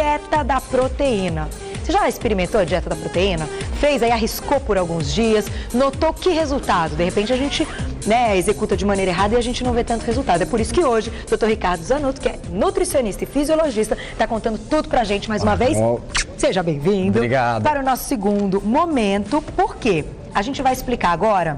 dieta da proteína. Você já experimentou a dieta da proteína? Fez aí, arriscou por alguns dias, notou que resultado? De repente a gente executa de maneira errada e a gente não vê tanto resultado. É por isso que hoje o Dr. Ricardo Zanotto, que é nutricionista e fisiologista, está contando tudo pra gente mais uma vez. Seja bem-vindo. Obrigado. Para o nosso segundo momento. Por quê? A gente vai explicar agora.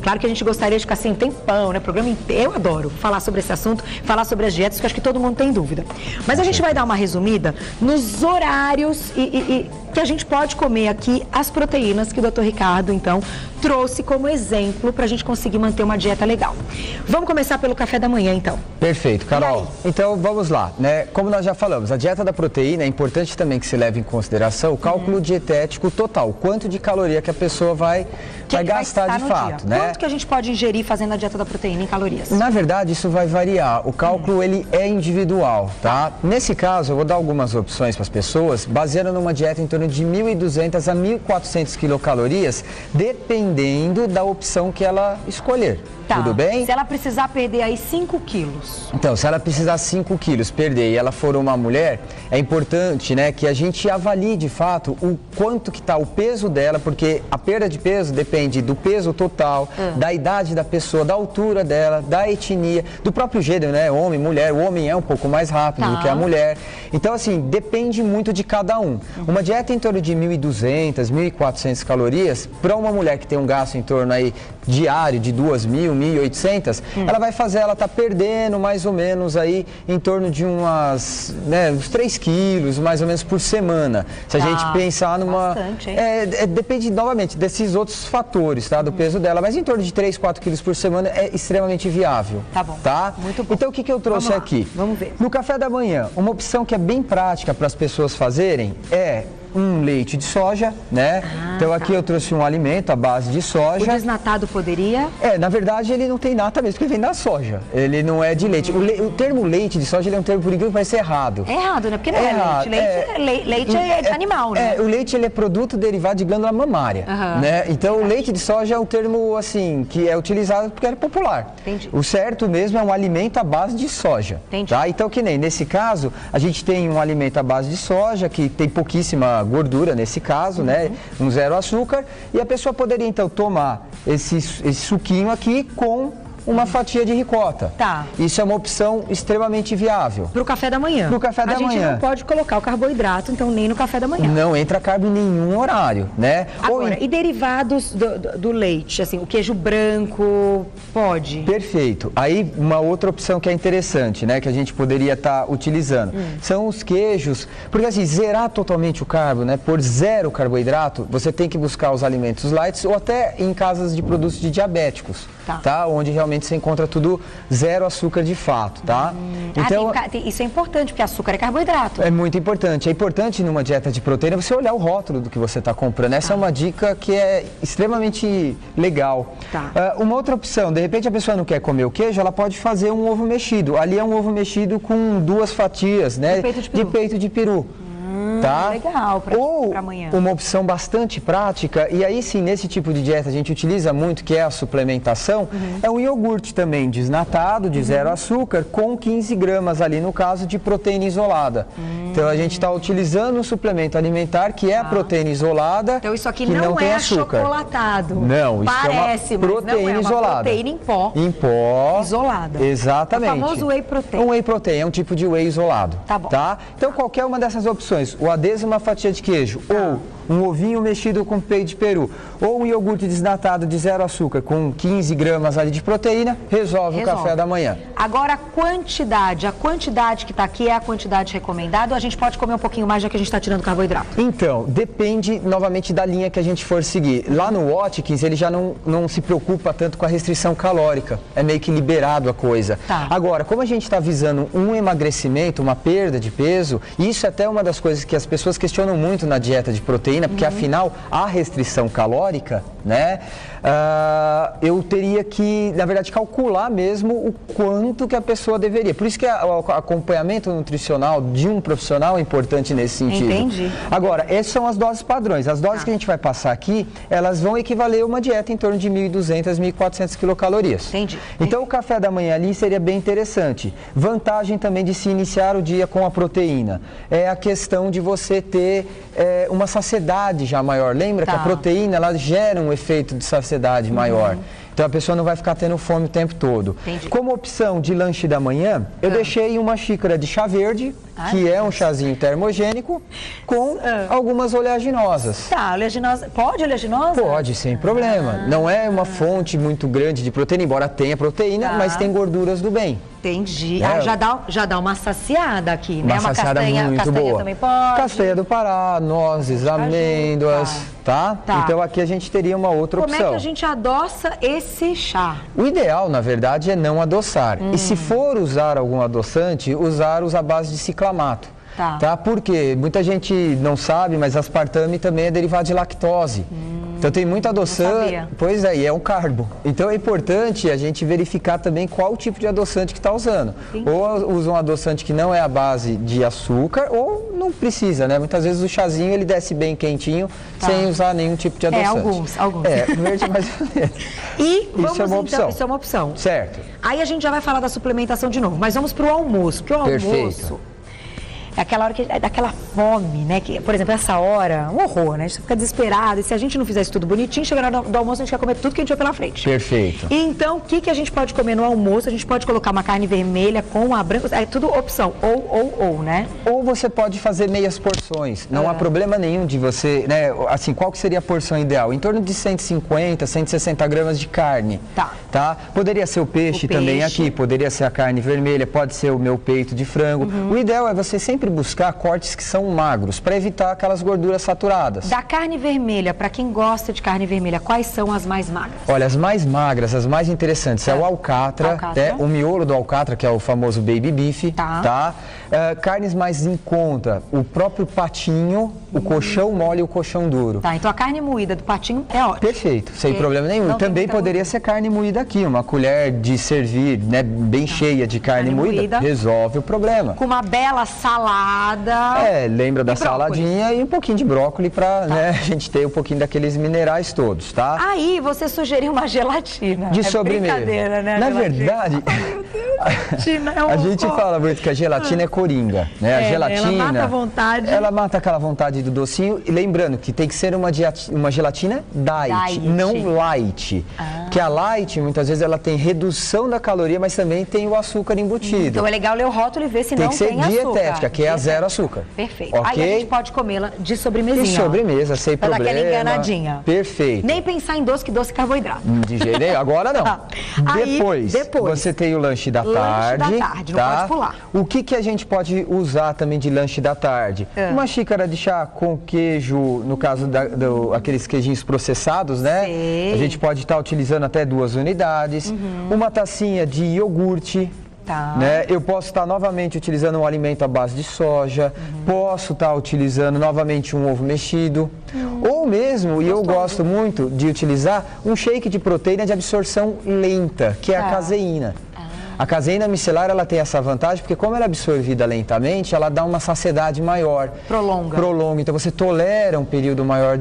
Claro que a gente gostaria de ficar sem tempão, né? Programa inteiro. Eu adoro falar sobre esse assunto, falar sobre as dietas, que eu acho que todo mundo tem dúvida. Mas a gente vai dar uma resumida nos horários e que a gente pode comer aqui as proteínas que o Dr. Ricardo, então, trouxe como exemplo para a gente conseguir manter uma dieta legal. Vamos começar pelo café da manhã, então. Perfeito, Carol. Então, vamos lá, né? Como nós já falamos, a dieta da proteína é importante também que se leve em consideração o cálculo dietético total, quanto de caloria que a pessoa vai gastar de fato, né? Quanto que a gente pode ingerir fazendo a dieta da proteína em calorias? Na verdade, isso vai variar. O cálculo, ele é individual, tá? Nesse caso, eu vou dar algumas opções para as pessoas, baseando numa dieta em torno de 1.200 a 1.400 quilocalorias, dependendo da opção que ela escolher. Tá. Tudo bem? Se ela precisar perder aí 5 quilos. Então, se ela precisar 5 quilos perder e ela for uma mulher, é importante, né, que a gente avalie de fato o quanto que está o peso dela, porque a perda de peso depende do peso total, da idade da pessoa, da altura dela, da etnia, do próprio gênero, né, homem, mulher. O homem é um pouco mais rápido do que a mulher. Então, assim, depende muito de cada um. Uma dieta em torno de 1.200, 1.400 calorias, para uma mulher que tem um gasto em torno aí diário de 2.000, 1.800, ela vai fazer, ela tá perdendo mais ou menos aí em torno de uns 3 quilos, mais ou menos por semana. Se a gente pensar numa... Bastante, hein? Depende, novamente, desses outros fatores, tá? Do peso dela, mas em torno de 3, 4 quilos por semana é extremamente viável. Tá bom. Tá? Muito bom. Então, o que eu trouxe aqui? Vamos ver. No café da manhã, uma opção que é bem prática para as pessoas fazerem é um leite de soja, né? Então aqui eu trouxe um alimento à base de soja. O desnatado poderia? Na verdade ele não tem nata mesmo, porque vem da soja. Ele não é de leite. O termo leite de soja ele é um termo, por incrível que pareça, errado. É errado, né? Porque não é leite. Leite é de animal, né? O leite ele é produto derivado de glândula mamária, né? Então o leite de soja é um termo, assim, que é utilizado porque é popular. Entendi. O certo mesmo é um alimento à base de soja. Entendi. Tá? Então, que nem nesse caso, a gente tem um alimento à base de soja, que tem pouquíssima gordura nesse caso, né? Um zero açúcar, e a pessoa poderia então tomar esse suquinho aqui com uma fatia de ricota. Tá. Isso é uma opção extremamente viável. Pro café da manhã. Pro café da manhã. A gente não pode colocar o carboidrato, então, nem no café da manhã. Não entra carbo em nenhum horário, né? Agora, e derivados do leite, assim, o queijo branco, pode? Perfeito. Aí, uma outra opção que é interessante, né, que a gente poderia estar utilizando, são os queijos, porque assim, zerar totalmente o carbo, né, por zero carboidrato, você tem que buscar os alimentos light ou até em casas de produtos de diabéticos, tá? Onde realmente você encontra tudo zero açúcar de fato, tá? Então, isso é importante, porque açúcar é carboidrato. É muito importante. É importante numa dieta de proteína você olhar o rótulo do que você está comprando. Essa é uma dica que é extremamente legal. Uma outra opção, de repente a pessoa não quer comer o queijo, ela pode fazer um ovo mexido. Ali é um ovo mexido com 2 fatias, né, de peito de peru. Tá? Legal, para amanhã. Uma opção bastante prática, e aí sim, nesse tipo de dieta a gente utiliza muito, que é a suplementação, é um iogurte também desnatado, de zero açúcar, com 15 gramas ali, no caso, de proteína isolada. Então a gente está utilizando um suplemento alimentar que é a proteína isolada. Então isso aqui não é açúcar. Achocolatado. Não, isso parece, é uma proteína não é isolada. Uma proteína em pó. Em pó. Isolada. Exatamente. O famoso whey protein. Um whey protein, é um tipo de whey isolado. Tá bom. Tá? Então qualquer uma dessas opções, o adesvo, uma fatia de queijo, ou um ovinho mexido com peito de peru, ou um iogurte desnatado de zero açúcar com 15 gramas ali de proteína, resolve o café da manhã. Agora a quantidade que está aqui é a quantidade recomendada, ou a gente pode comer um pouquinho mais já que a gente está tirando carboidrato? Então, depende novamente da linha que a gente for seguir. Lá no Watkins, ele já não se preocupa tanto com a restrição calórica, é meio que liberado a coisa. Agora, como a gente está visando um emagrecimento, uma perda de peso, isso é até uma das coisas que as pessoas questionam muito na dieta de proteína, proteína, porque afinal a restrição calórica, né, eu teria que, na verdade, calcular mesmo o quanto que a pessoa deveria. Por isso que o acompanhamento nutricional de um profissional é importante nesse sentido. Entendi. Agora, essas são as doses padrões. As doses que a gente vai passar aqui, elas vão equivaler a uma dieta em torno de 1.200, 1.400 quilocalorias. Entendi. Então, o café da manhã ali seria bem interessante. Vantagem também de se iniciar o dia com a proteína é a questão de você ter uma saciedade já maior. Lembra que a proteína, ela gera um efeito de saciedade maior. Então a pessoa não vai ficar tendo fome o tempo todo. Entendi. Como opção de lanche da manhã, eu deixei uma xícara de chá verde, que é um chazinho termogênico, com algumas oleaginosas. Tá, oleaginosa. Pode oleaginosa? Pode, sem problema. Não é uma fonte muito grande de proteína, embora tenha proteína, mas tem gorduras do bem. Entendi. Já dá uma saciada aqui, né? Uma saciada muito castanha boa. Também pode. Castanha do Pará, nozes, amêndoas, tá? Então aqui a gente teria uma outra opção. Como é que a gente adoça esse chá? O ideal, na verdade, é não adoçar. E se for usar algum adoçante, usar os à base de ciclamato. Tá? Porque muita gente não sabe, mas aspartame também é derivado de lactose. Então tem muito adoçante, pois é, e é um carbo. Então é importante a gente verificar também qual o tipo de adoçante que está usando. Ou usa um adoçante que não é a base de açúcar, ou não precisa, né? Muitas vezes o chazinho ele desce bem quentinho, sem usar nenhum tipo de adoçante. Alguns. Verde mais ou menos. E vamos, isso é uma opção. Então, isso é uma opção. Certo. Aí a gente já vai falar da suplementação de novo, mas vamos para o almoço. Porque o almoço é aquela hora que é daquela fome, né? Que, por exemplo, essa hora, um horror, né? A gente fica desesperado. E se a gente não fizer isso tudo bonitinho, chega na hora do almoço, a gente quer comer tudo que a gente tiver pela frente. Perfeito. Então, o que a gente pode comer no almoço? A gente pode colocar uma carne vermelha com a branca. É tudo opção. Ou, né? Ou você pode fazer meias porções. Não há problema nenhum de você, né? Assim, qual que seria a porção ideal? Em torno de 150, 160 gramas de carne. Tá? Poderia ser o peixe também aqui. Poderia ser a carne vermelha. Pode ser o meu peito de frango. O ideal é você sempre buscar cortes que são magros, para evitar aquelas gorduras saturadas. Da carne vermelha, para quem gosta de carne vermelha, quais são as mais magras? Olha, as mais magras, as mais interessantes, é o alcatra, o miolo do alcatra, que é o famoso baby beef, tá? Carnes mais em conta, o próprio patinho, o coxão mole e o coxão duro. Tá, então a carne moída do patinho é ótimo. Perfeito, sem problema nenhum. Também poderia ser carne moída aqui, uma colher de servir, né, bem cheia de carne moída, resolve o problema. Com uma bela salada. Lembra da saladinha e um pouquinho de brócolis para a gente ter um pouquinho daqueles minerais todos, tá? Aí você sugeriu uma gelatina. De sobremesa. Brincadeira, né? Na verdade, a gente fala muito que a gelatina é coringa, né? A gelatina, ela mata a vontade. Ela mata aquela vontade do docinho. E lembrando que tem que ser uma gelatina diet, não light. Que a light, muitas vezes, ela tem redução da caloria, mas também tem o açúcar embutido. Então é legal ler o rótulo e ver se não tem açúcar. Tem que ser dietética, que é a zero açúcar. Perfeito. Aí a gente pode comê-la de sobremesinha. De sobremesa, sem problema. Pra dar aquela enganadinha. Perfeito. Nem pensar em doce, que doce é carboidrato. De jeito nenhum. Agora não. Depois, você tem o lanche da tarde. Lanche da tarde, não pode pular. O que a gente pode usar também de lanche da tarde? Uma xícara de chá com queijo, no caso aqueles queijinhos processados, né? A gente pode estar utilizando até 2 unidades. Uma tacinha de iogurte. Né? Eu posso estar novamente utilizando um alimento à base de soja, posso estar utilizando novamente um ovo mexido, ou mesmo, e eu gosto muito de utilizar, um shake de proteína de absorção lenta, que é a caseína. A caseína micelar, ela tem essa vantagem, porque como ela é absorvida lentamente, ela dá uma saciedade maior. Prolonga. Então você tolera um período maior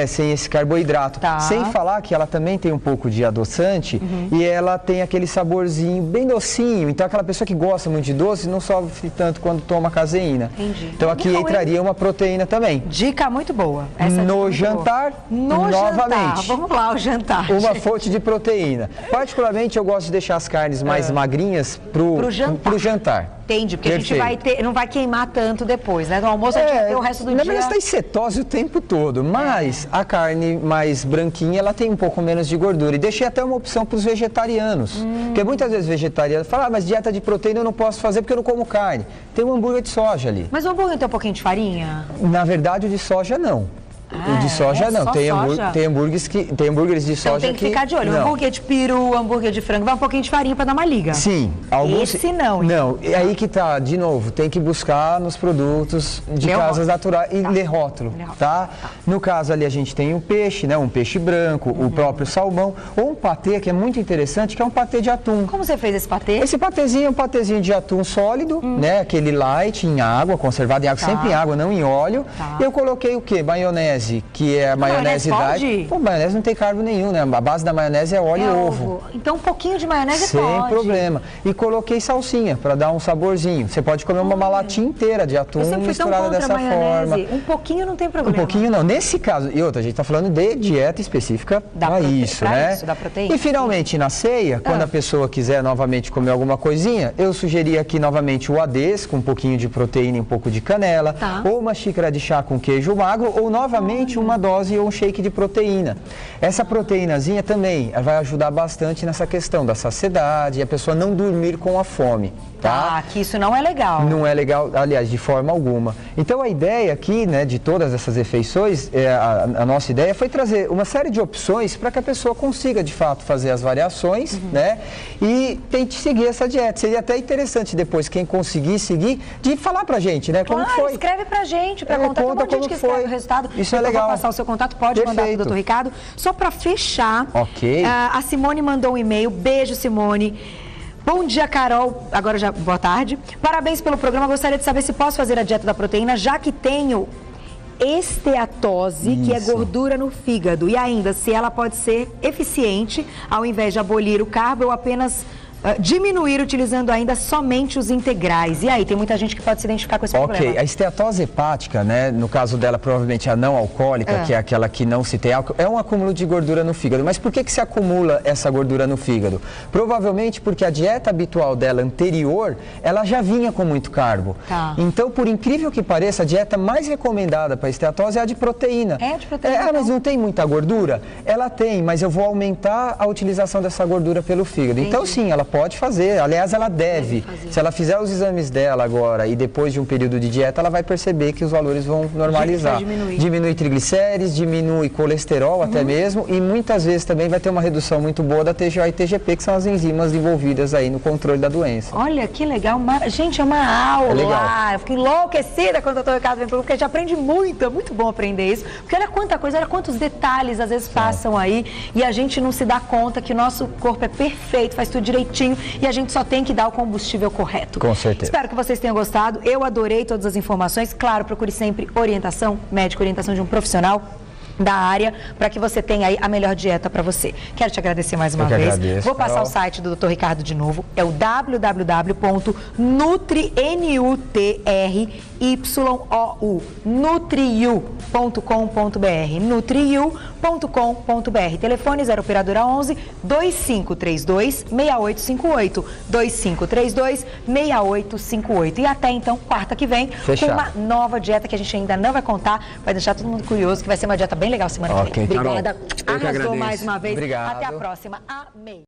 sem esse carboidrato. Sem falar que ela também tem um pouco de adoçante e ela tem aquele saborzinho bem docinho. Então aquela pessoa que gosta muito de doce não sofre tanto quando toma caseína. Então aqui entraria uma proteína também. Dica muito boa. No jantar, novamente. Vamos lá, o jantar. Uma fonte de proteína. Particularmente eu gosto de deixar as carnes mais magrinhas pro jantar. Entendi, porque a gente não vai queimar tanto depois, né? No almoço a gente vai ter o resto do dia. Na verdade, está em cetose o tempo todo, mas a carne mais branquinha, ela tem um pouco menos de gordura. E deixei até uma opção para os vegetarianos. Porque muitas vezes vegetarianos falam, mas dieta de proteína eu não posso fazer porque eu não como carne. Tem um hambúrguer de soja ali. Mas o hambúrguer tem um pouquinho de farinha? Na verdade, o de soja não. O de soja não, só tem, soja? tem hambúrgueres de soja então tem que ficar de olho. Não. Hambúrguer de peru, hambúrguer de frango, vai um pouquinho de farinha para dar uma liga. Sim. Alguns... Esse não. Não, é aí que tá, de novo, tem que buscar nos produtos de casas naturais e ler rótulo, tá? No caso ali a gente tem o peixe, né? Um peixe branco, o próprio salmão, ou um patê que é muito interessante, que é um patê de atum. Como você fez esse patê? Esse patezinho é um patezinho de atum sólido, né? Aquele light em água, conservado em água, sempre em água, não em óleo. Eu coloquei o quê? Maionese, que é a maionese diet. Pô, maionese não tem carbo nenhum, né? A base da maionese é óleo e ovo. Então um pouquinho de maionese sem pode. Problema. E coloquei salsinha para dar um saborzinho. Você pode comer uma latinha inteira de atum misturada dessa forma. Um pouquinho não tem problema. Um pouquinho não. Nesse caso, e outra, a gente está falando de dieta específica para isso, né? Isso, da proteína. E finalmente na ceia, quando a pessoa quiser novamente comer alguma coisinha, eu sugeri aqui novamente o adês com um pouquinho de proteína e um pouco de canela, ou uma xícara de chá com queijo magro, ou novamente uma dose ou um shake de proteína. Essa proteínazinha também vai ajudar bastante nessa questão da saciedade e a pessoa não dormir com a fome. Tá? Que isso não é legal. Não é legal, aliás, de forma alguma. Então a ideia aqui, né, de todas essas refeições, a nossa ideia foi trazer uma série de opções para que a pessoa consiga de fato fazer as variações, né, e tente seguir essa dieta. Seria até interessante depois, quem conseguir seguir, de falar pra gente, né, como foi. Escreve pra gente, pra contar. Tem um monte de gente que escreve o resultado. Isso é legal. Eu vou passar o seu contato, pode mandar pro Dr. Ricardo. Só pra fechar, a Simone mandou um e-mail. Beijo, Simone. Bom dia, Carol. Agora já, boa tarde. Parabéns pelo programa. Gostaria de saber se posso fazer a dieta da proteína, já que tenho esteatose, que é gordura no fígado. E ainda, se ela pode ser eficiente, ao invés de abolir o carbo, eu apenas diminuir utilizando ainda somente os integrais. E aí, tem muita gente que pode se identificar com esse problema. A esteatose hepática, né, no caso dela, provavelmente a não alcoólica, que é aquela que não se tem álcool, é um acúmulo de gordura no fígado. Mas por que se acumula essa gordura no fígado? Provavelmente porque a dieta habitual dela anterior, ela já vinha com muito carbo. Então, por incrível que pareça, a dieta mais recomendada para a esteatose é a de proteína. De proteína. Mas não tem muita gordura? Ela tem, mas eu vou aumentar a utilização dessa gordura pelo fígado. Então, sim, ela pode fazer, aliás, ela deve. Se ela fizer os exames dela agora e depois de um período de dieta, ela vai perceber que os valores vão normalizar. Diminui triglicérides, diminui colesterol até mesmo, e muitas vezes também vai ter uma redução muito boa da TGO e TGP, que são as enzimas envolvidas aí no controle da doença. Olha que legal, gente, é uma aula. Eu fico enlouquecida quando o Dr. Ricardo vem para o porque a gente aprende muito, é muito bom aprender isso, porque olha quanta coisa, olha quantos detalhes às vezes passam aí e a gente não se dá conta que o nosso corpo é perfeito, faz tudo direitinho e a gente só tem que dar o combustível correto. Com certeza. Espero que vocês tenham gostado. Eu adorei todas as informações. Claro, procure sempre orientação médica, orientação de um profissional da área, para que você tenha aí a melhor dieta para você. Quero te agradecer mais uma vez. Vou passar o site do Dr. Ricardo de novo. É o www.nutriyu.com.br nutriyu.com.br. Telefone 0 operadora 11 2532 6858 2532 6858. E até então, quarta que vem, com uma nova dieta que a gente ainda não vai contar, vai deixar todo mundo curioso, que vai ser uma dieta bem legal semana que vem. Obrigada. Arrasou mais uma vez. Obrigado. Até a próxima. Amém.